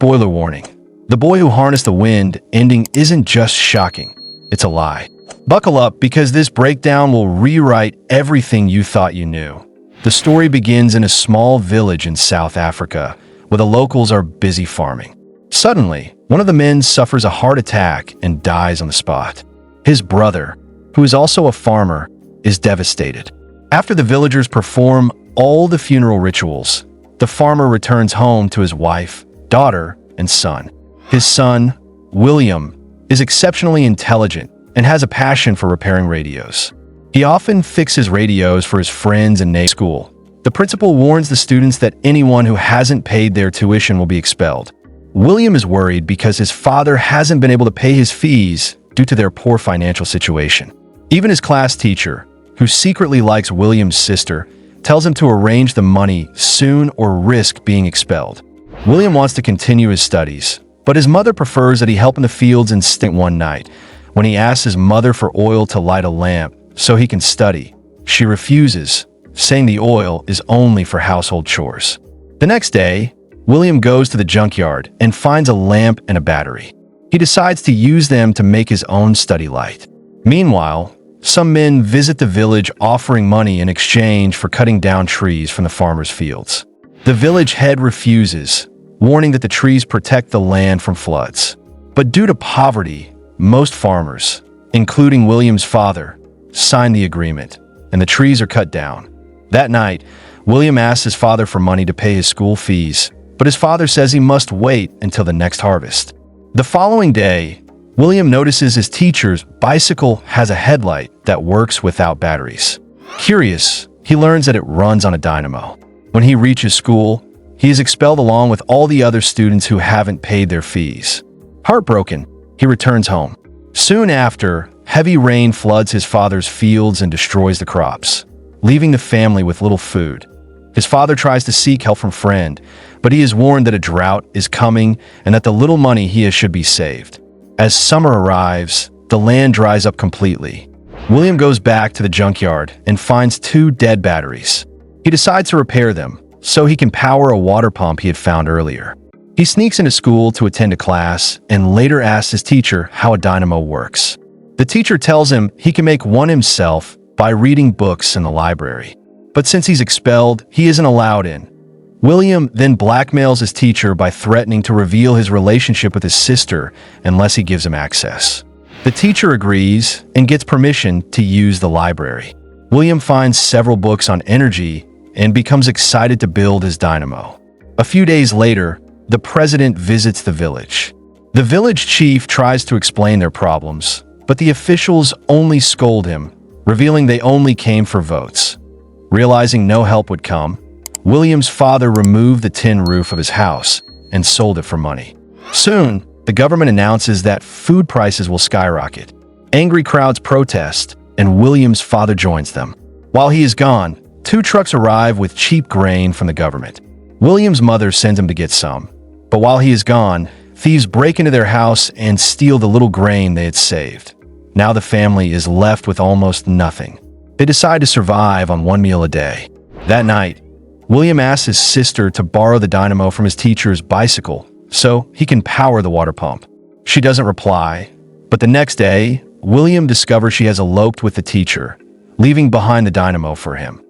Spoiler warning. The Boy Who Harnessed the Wind ending isn't just shocking, it's a lie. Buckle up because this breakdown will rewrite everything you thought you knew. The story begins in a small village in South Africa, where the locals are busy farming. Suddenly, one of the men suffers a heart attack and dies on the spot. His brother, who is also a farmer, is devastated. After the villagers perform all the funeral rituals, the farmer returns home to his wife, daughter, and son. His son, William, is exceptionally intelligent and has a passion for repairing radios. He often fixes radios for his friends and neighbors at school. The principal warns the students that anyone who hasn't paid their tuition will be expelled. William is worried because his father hasn't been able to pay his fees due to their poor financial situation. Even his class teacher, who secretly likes William's sister, tells him to arrange the money soon or risk being expelled. William wants to continue his studies, but his mother prefers that he help in the fields instead. One night, when he asks his mother for oil to light a lamp so he can study, she refuses, saying the oil is only for household chores. The next day, William goes to the junkyard and finds a lamp and a battery. He decides to use them to make his own study light. Meanwhile, some men visit the village offering money in exchange for cutting down trees from the farmers' fields. The village head refuses, warning that the trees protect the land from floods. But due to poverty, most farmers, including William's father, sign the agreement, and the trees are cut down. That night, William asks his father for money to pay his school fees, but his father says he must wait until the next harvest. The following day, William notices his teacher's bicycle has a headlight that works without batteries. Curious, he learns that it runs on a dynamo. When he reaches school, he is expelled along with all the other students who haven't paid their fees. Heartbroken, he returns home. Soon after, heavy rain floods his father's fields and destroys the crops, leaving the family with little food. His father tries to seek help from a friend, but he is warned that a drought is coming and that the little money he has should be saved. As summer arrives, the land dries up completely. William goes back to the junkyard and finds 2 dead batteries. He decides to repair them so he can power a water pump he had found earlier. He sneaks into school to attend a class and later asks his teacher how a dynamo works. The teacher tells him he can make one himself by reading books in the library. But since he's expelled, he isn't allowed in. William then blackmails his teacher by threatening to reveal his relationship with his sister unless he gives him access. The teacher agrees and gets permission to use the library. William finds several books on energy and becomes excited to build his dynamo. A few days later, the president visits the village. The village chief tries to explain their problems, but the officials only scold him, revealing they only came for votes. Realizing no help would come, William's father removed the tin roof of his house and sold it for money. Soon, the government announces that food prices will skyrocket. Angry crowds protest, and William's father joins them. While he is gone, 2 trucks arrive with cheap grain from the government. William's mother sends him to get some, but while he is gone, thieves break into their house and steal the little grain they had saved. Now the family is left with almost nothing. They decide to survive on 1 meal a day. That night, William asks his sister to borrow the dynamo from his teacher's bicycle so he can power the water pump. She doesn't reply, but the next day, William discovers she has eloped with the teacher, leaving behind the dynamo for him.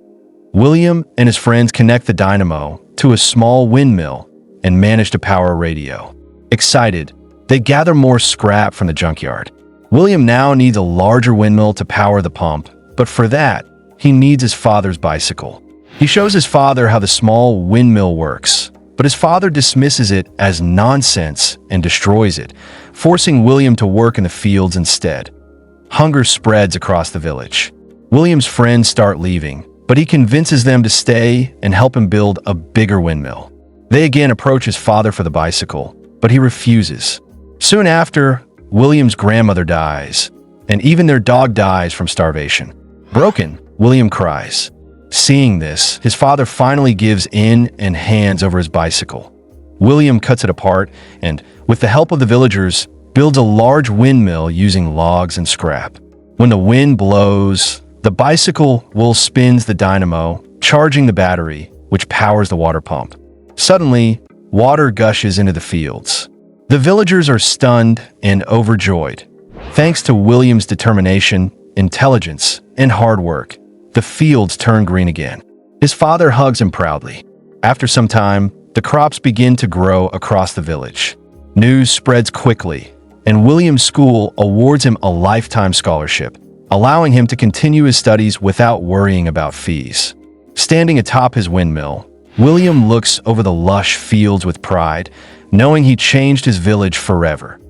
William and his friends connect the dynamo to a small windmill and manage to power a radio. Excited, they gather more scrap from the junkyard. William now needs a larger windmill to power the pump, but for that, he needs his father's bicycle. He shows his father how the small windmill works, but his father dismisses it as nonsense and destroys it, forcing William to work in the fields instead. Hunger spreads across the village. William's friends start leaving, but he convinces them to stay and help him build a bigger windmill. They again approach his father for the bicycle, but he refuses. Soon after, William's grandmother dies, and even their dog dies from starvation. Broken, William cries. Seeing this, his father finally gives in and hands over his bicycle. William cuts it apart and, with the help of the villagers, builds a large windmill using logs and scrap. When the wind blows, the bicycle will spins the dynamo, charging the battery, which powers the water pump. Suddenly, water gushes into the fields. The villagers are stunned and overjoyed. Thanks to William's determination, intelligence, and hard work, the fields turn green again. His father hugs him proudly. After some time, the crops begin to grow across the village. News spreads quickly, and William's school awards him a lifetime scholarship, allowing him to continue his studies without worrying about fees. Standing atop his windmill, William looks over the lush fields with pride, knowing he changed his village forever.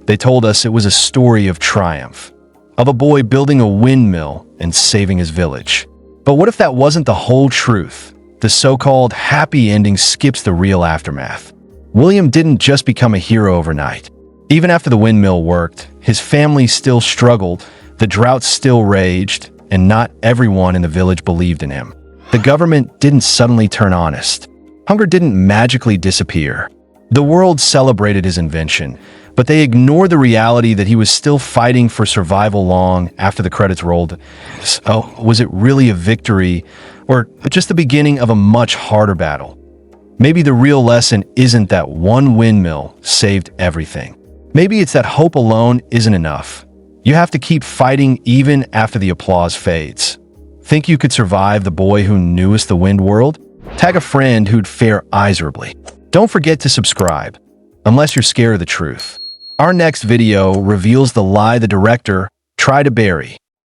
They told us it was a story of triumph, of a boy building a windmill and saving his village. But what if that wasn't the whole truth? The so-called happy ending skips the real aftermath. William didn't just become a hero overnight. Even after the windmill worked, his family still struggled, the drought still raged, and not everyone in the village believed in him. The government didn't suddenly turn honest. Hunger didn't magically disappear. The world celebrated his invention, but they ignored the reality that he was still fighting for survival long after the credits rolled. So, was it really a victory, or just the beginning of a much harder battle? Maybe the real lesson isn't that one windmill saved everything. Maybe it's that hope alone isn't enough. You have to keep fighting even after the applause fades. Think you could survive the boy who knew us the wind world? Tag a friend who'd fare miserably. Don't forget to subscribe, unless you're scared of the truth. Our next video reveals the lie the director tried to bury.